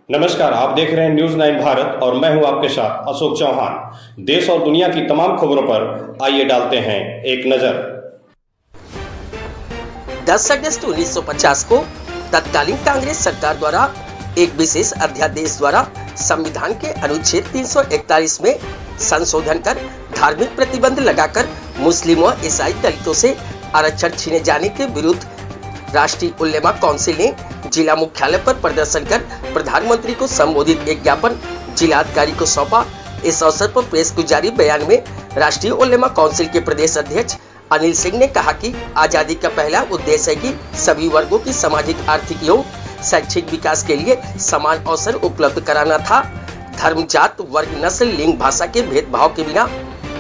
नमस्कार, आप देख रहे हैं न्यूज 9 भारत और मैं हूं आपके साथ अशोक चौहान। देश और दुनिया की तमाम खबरों पर आइए डालते हैं एक नजर। 10 अगस्त 1950 को तत्कालीन कांग्रेस सरकार द्वारा एक विशेष अध्यादेश द्वारा संविधान के अनुच्छेद 341 में संशोधन कर धार्मिक प्रतिबंध लगाकर मुस्लिम व ईसाई दलितों से आरक्षण छीने जाने के विरुद्ध राष्ट्रीय उलेमा काउंसिल ने जिला मुख्यालय पर प्रदर्शन कर प्रधानमंत्री को संबोधित एक ज्ञापन जिलाधिकारी को सौंपा। इस अवसर पर प्रेस को जारी बयान में राष्ट्रीय उलेमा काउंसिल के प्रदेश अध्यक्ष अनिल सिंह ने कहा कि आजादी का पहला उद्देश्य है कि सभी वर्गों की सामाजिक, आर्थिक एवं शैक्षिक विकास के लिए समान अवसर उपलब्ध कराना था। धर्म, जात, वर्ग, नस्ल, लिंग, भाषा के भेदभाव के बिना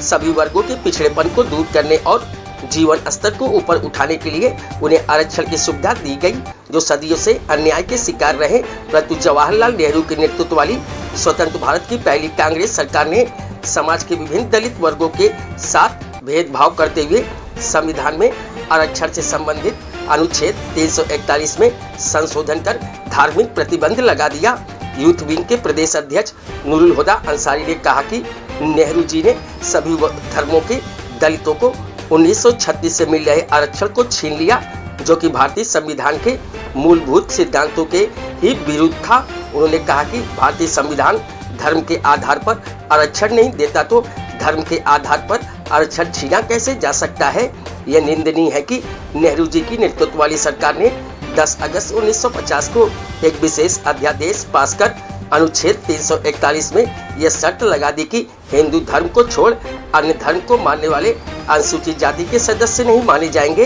सभी वर्गों के पिछड़ेपन को दूर करने और जीवन स्तर को ऊपर उठाने के लिए उन्हें आरक्षण की सुविधा दी गई, जो सदियों से अन्याय के शिकार रहे। परंतु जवाहरलाल नेहरू के नेतृत्व वाली स्वतंत्र भारत की पहली कांग्रेस सरकार ने समाज के विभिन्न दलित वर्गों के साथ भेदभाव करते हुए संविधान में आरक्षण से संबंधित अनुच्छेद 341 में संशोधन कर धार्मिक प्रतिबंध लगा दिया। यूथ विंग के प्रदेश अध्यक्ष नूरुल हुदा अंसारी ने कहा कि नेहरू जी ने सभी धर्मों के दलितों को 1936 से मिल रहे आरक्षण को छीन लिया, जो कि भारतीय संविधान के मूलभूत सिद्धांतों के ही विरुद्ध था। उन्होंने कहा कि भारतीय संविधान धर्म के आधार पर आरक्षण नहीं देता तो धर्म के आधार पर आरक्षण छीना कैसे जा सकता है। यह निंदनीय है कि नेहरू जी की नेतृत्व वाली सरकार ने 10 अगस्त 1950 को एक विशेष अध्यादेश पास कर अनुच्छेद 341 में यह शर्त लगा दी कि हिंदू धर्म को छोड़ अन्य धर्म को मानने वाले अनुसूचित जाति के सदस्य नहीं माने जाएंगे,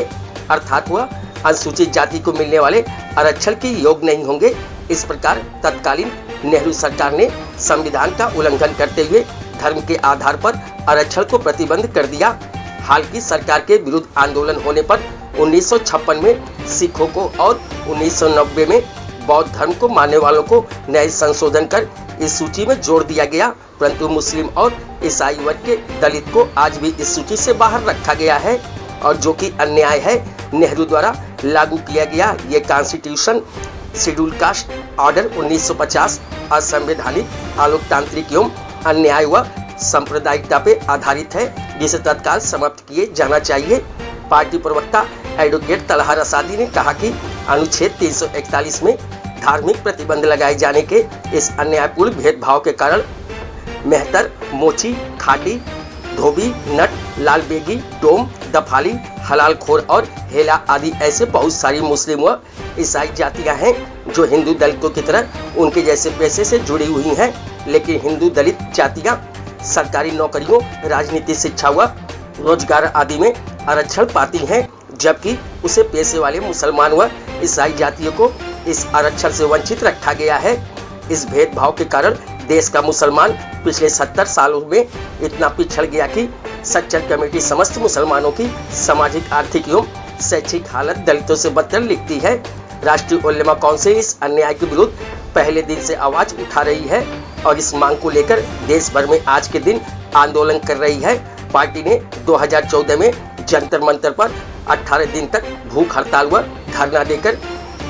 अर्थात वह अनुसूचित जाति को मिलने वाले आरक्षण के योग्य नहीं होंगे। इस प्रकार तत्कालीन नेहरू सरकार ने संविधान का उल्लंघन करते हुए धर्म के आधार पर आरक्षण को प्रतिबंध कर दिया। हाल की सरकार के विरुद्ध आंदोलन होने पर 1956 में सिखों को और 1990 में बौद्ध धर्म को मानने वालों को नए संशोधन कर इस सूची में जोड़ दिया गया, परंतु मुस्लिम और ईसाई वर्ग के दलित को आज भी इस सूची से बाहर रखा गया है और जो कि अन्याय है। नेहरू द्वारा लागू किया गया ये कॉन्स्टिट्यूशन शेड्यूल कास्ट ऑर्डर 1950 असंवैधानिक, अलोकतांत्रिक एवं अन्याय व सांप्रदायिकता पे आधारित है, जिसे तत्काल समाप्त किए जाना चाहिए। पार्टी प्रवक्ता एडवोकेट तलहा रसादी ने कहा कि अनुच्छेद 341 में धार्मिक प्रतिबंध लगाए जाने के इस अन्यायपूर्ण भेदभाव के कारण मेहतर, मोची, खाटी, धोबी, नट, लाल बेगी, डोम, दफाली, हलाल खोर और हेला आदि ऐसे बहुत सारी मुस्लिम व ईसाई जातियां हैं जो हिंदू दलितों की तरह उनके जैसे पेशे से जुड़ी हुई हैं, लेकिन हिंदू दलित जातियां सरकारी नौकरियों, राजनीति, शिक्षा व रोजगार आदि में आरक्षण पाती हैं, जबकि उसे पेशे वाले मुसलमान व ईसाई जातियों को इस आरक्षण से वंचित रखा गया है। इस भेदभाव के कारण देश का मुसलमान पिछले 70 सालों में इतना पिछड़ गया कि सच्चर कमेटी समस्त मुसलमानों की सामाजिक, आर्थिक एवं शैक्षिक हालत दलितों से बदतर लिखती है। राष्ट्रीय उलेमा काउंसिल इस अन्याय के विरुद्ध पहले दिन से आवाज उठा रही है और इस मांग को लेकर देश भर में आज के दिन आंदोलन कर रही है। पार्टी ने 2014 में जंतर मंतर पर 18 दिन तक भूख हड़ताल व धरना देकर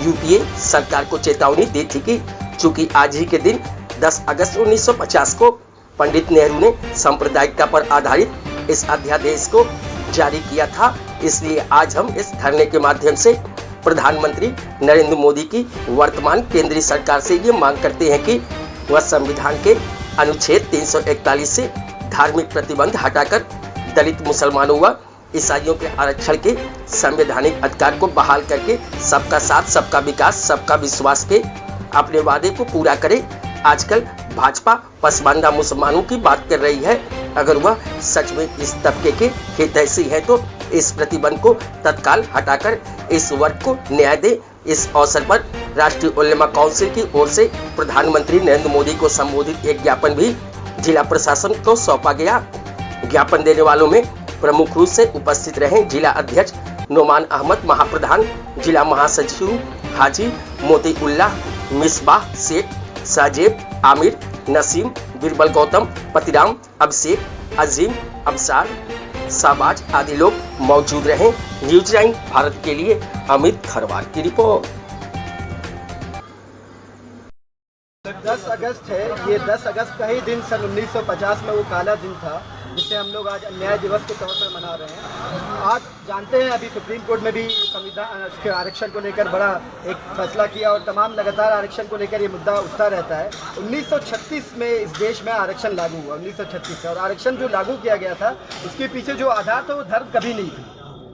यूपीए सरकार को चेतावनी दी थी कि चूंकि आज ही के दिन 10 अगस्त 1950 को पंडित नेहरू ने सांप्रदायिकता पर आधारित इस अध्यादेश को जारी किया था, इसलिए आज हम इस धरने के माध्यम से प्रधानमंत्री नरेंद्र मोदी की वर्तमान केंद्रीय सरकार से ये मांग करते हैं कि वह संविधान के अनुच्छेद 341 से धार्मिक प्रतिबंध हटाकर दलित, मुसलमानों व ईसाइयों के आरक्षण के संवैधानिक अधिकार को बहाल करके सबका साथ, सबका विकास, सबका विश्वास के अपने वादे को पूरा करे। आजकल भाजपा पसमानदा मुसलमानों की बात कर रही है, अगर वह सच में इस तबके के हितैषी है तो इस प्रतिबंध को तत्काल हटाकर इस वर्ग को न्याय दे। इस अवसर पर राष्ट्रीय उलेमा काउंसिल की ओर से प्रधानमंत्री नरेंद्र मोदी को संबोधित एक ज्ञापन भी जिला प्रशासन को सौंपा गया। ज्ञापन देने वालों में प्रमुख रूप से उपस्थित रहे जिला अध्यक्ष नोमान अहमद, महाप्रधान, जिला महासचिव हाजी मोतीउल्लाह, मिसबाह शेख, साजेब, आमिर, नसीम, बिरबल गौतम, पतिराम, अभिषेक, अजीम, अबसार, शाहबाज आदि लोग मौजूद रहे। न्यूज 9 भारत के लिए अमित खरवार की रिपोर्ट। 10 अगस्त है। ये 10 अगस्त का ही दिन सन 1950 में वो काला दिन था जिसे हम लोग आज न्याय दिवस के तौर पर मना रहे हैं। आज जानते हैं अभी सुप्रीम कोर्ट में भी संविधान के आरक्षण को लेकर बड़ा एक फैसला किया और तमाम लगातार आरक्षण को लेकर ये मुद्दा उठता रहता है। 1936 में इस देश में आरक्षण लागू हुआ, 1936 से, और आरक्षण जो लागू किया गया था उसके पीछे जो आधार था वो धर्म कभी नहीं थी।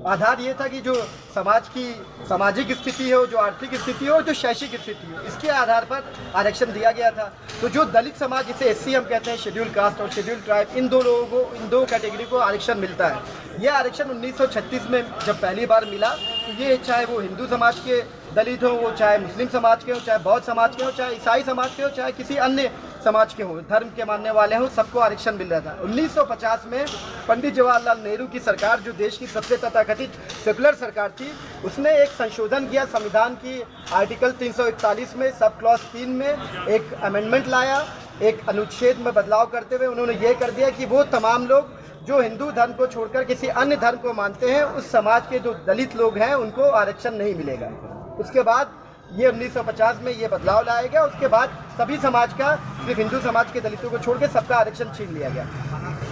आधार ये था कि जो समाज की सामाजिक स्थिति हो, जो आर्थिक स्थिति हो, जो शैक्षिक स्थिति हो, इसके आधार पर आरक्षण दिया गया था। तो जो दलित समाज, जिसे एससी हम कहते हैं, शेड्यूल कास्ट और शेड्यूल ट्राइब, इन दो लोगों को, इन दो कैटेगरी को आरक्षण मिलता है। यह आरक्षण 1936 में जब पहली बार मिला तो ये चाहे वो हिंदू समाज के दलित हो, वो चाहे मुस्लिम समाज के हो, चाहे बौद्ध समाज के हो, चाहे ईसाई समाज के हो, चाहे किसी अन्य समाज के हो, धर्म के मानने वाले हो, सबको आरक्षण मिल रहा था। 1950 में पंडित जवाहरलाल नेहरू की सरकार, जो देश की सबसे तथाकथित सेकुलर सरकार थी, उसने एक संशोधन किया संविधान की आर्टिकल 341 में, सब क्लॉज 3 में एक अमेंडमेंट लाया। एक अनुच्छेद में बदलाव करते हुए उन्होंने ये कर दिया कि वो तमाम लोग जो हिंदू धर्म को छोड़कर किसी अन्य धर्म को मानते हैं, उस समाज के जो दलित लोग हैं उनको आरक्षण नहीं मिलेगा। उसके बाद ये 1950 में ये बदलाव लाया गया। उसके बाद सभी समाज का, सिर्फ हिंदू समाज के दलितों को छोड़ के सबका आरक्षण छीन लिया गया।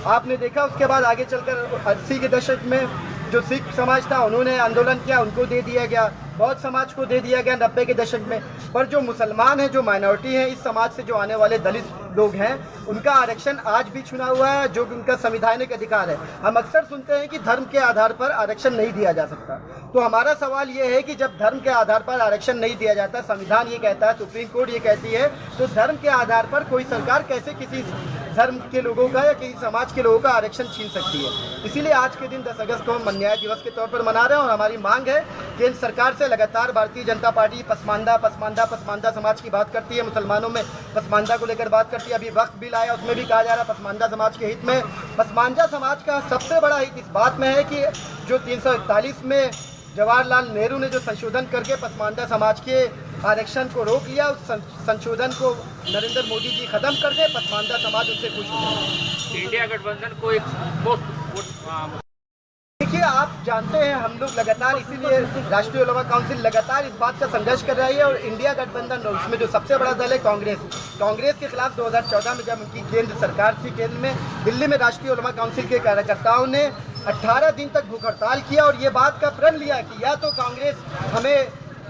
आपने देखा उसके बाद आगे चलकर 80 के दशक में जो सिख समाज था उन्होंने आंदोलन किया, उनको दे दिया गया। बौद्ध समाज को दे दिया गया 90 के दशक में। पर जो मुसलमान हैं, जो माइनॉरिटी हैं, इस समाज से जो आने वाले दलित लोग हैं, उनका आरक्षण आज भी छुना हुआ है, जो उनका संवैधानिक अधिकार है। हम अक्सर सुनते हैं कि धर्म के आधार पर आरक्षण नहीं दिया जा सकता। तो हमारा सवाल ये है कि जब धर्म के आधार पर आरक्षण नहीं दिया जाता, संविधान ये कहता है, सुप्रीम कोर्ट ये कहती है, तो धर्म के आधार पर कोई सरकार कैसे किसी धर्म के लोगों का या किसी समाज के लोगों का आरक्षण छीन सकती है। इसीलिए आज के दिन 10 अगस्त को हम न्याय दिवस के तौर पर मना रहे हैं और हमारी मांग है केंद्र सरकार से। लगातार भारतीय जनता पार्टी पसमानदा समाज की बात करती है, मुसलमानों में पसमानदा को लेकर बात करती है। अभी वक्फ बिल आया, उसमें भी कहा जा रहा है पसमानदा समाज के हित में। पसमानदा समाज का सबसे बड़ा हित इस बात में है कि जो 341 में जवाहरलाल नेहरू ने जो संशोधन करके पसमानदा समाज के आरक्षण को रोक लिया, उस संशोधन को नरेंद्र मोदी जी खत्म कर दे, पसमानदा समाज उससे खुश हो जाए। इंडिया गठबंधन को एक देखिए, आप जानते हैं हम लोग लगातार, इसीलिए राष्ट्रीय उलमा काउंसिल लगातार इस बात का संघर्ष कर रही है। और इंडिया गठबंधन, उसमें जो सबसे बड़ा दल है कांग्रेस के खिलाफ 2014 में जब उनकी केंद्र सरकार थी, केंद्र में दिल्ली में राष्ट्रीय उलमा काउंसिल के कार्यकर्ताओं ने 18 दिन तक भूख हड़ताल किया और ये बात का प्रण लिया कि या तो कांग्रेस हमें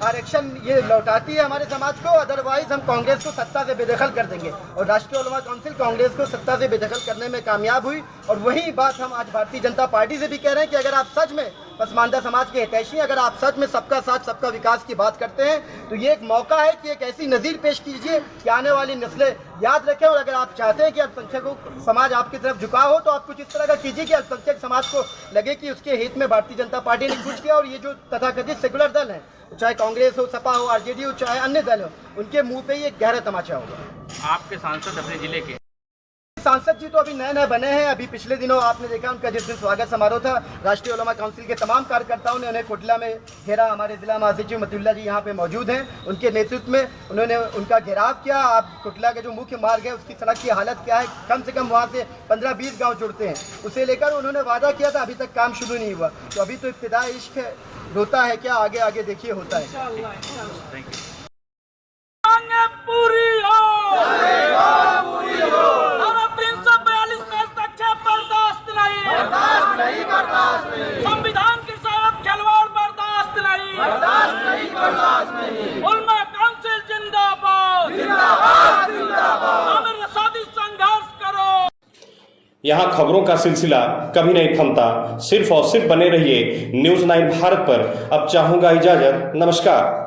आरक्षण ये लौटाती है हमारे समाज को, अदरवाइज हम कांग्रेस को सत्ता से बेदखल कर देंगे। और राष्ट्रीय उलमा काउंसिल कांग्रेस को सत्ता से बेदखल करने में कामयाब हुई। और वही बात हम आज भारतीय जनता पार्टी से भी कह रहे हैं कि अगर आप सच में पसमानदा समाज के हितैषी, अगर आप सच में सबका साथ सबका विकास की बात करते हैं, तो ये एक मौका है कि एक ऐसी नज़ीर पेश कीजिए कि आने वाली नस्लें याद रखें। और अगर आप चाहते हैं कि अल्पसंख्यकों समाज आपकी तरफ झुका हो, तो आप कुछ इस तरह का कीजिए कि अल्पसंख्यक समाज को लगे कि उसके हित में भारतीय जनता पार्टी ने कुछ किया। और ये जो तथाकथित सेकुलर दल हैं, चाहे कांग्रेस हो, सपा हो, आरजेडी हो, चाहे अन्य दल हो, उनके मुंह पे ये गहरा तमाचा होगा। आपके सांसद अपने जिले के सांसद जी तो अभी नए नए बने हैं। अभी पिछले दिनों आपने देखा उनका जिस दिन स्वागत समारोह था, राष्ट्रीय उलमा काउंसिल के तमाम कार्यकर्ताओं ने उन्हें कोटला में घेरा। हमारे जिला महासचिव मतुल्ला जी यहाँ पे मौजूद हैं, उनके नेतृत्व में उन्होंने उनका घेराव किया। आप कोटला के जो मुख्य मार्ग है उसकी सड़क की हालत क्या है, कम से कम वहाँ से 15-20 गाँव जुड़ते हैं, उसे लेकर उन्होंने वादा किया था, अभी तक काम शुरू नहीं हुआ। तो अभी तो इब्तिदा इश्क है, रोता है क्या, आगे आगे देखिए होता है। पूरी हो, और 342 हस्तक्षेप बर्दाश्त नहीं, संविधान के साथ खिलवाड़ बर्दाश्त नहीं। उलमा काउंसिल जिंदाबाद, अमर रसादी संघर्ष करो। यहाँ खबरों का सिलसिला कभी नहीं थमता। सिर्फ और सिर्फ बने रहिए न्यूज़ 9 भारत पर। अब चाहूंगा इजाजत, नमस्कार।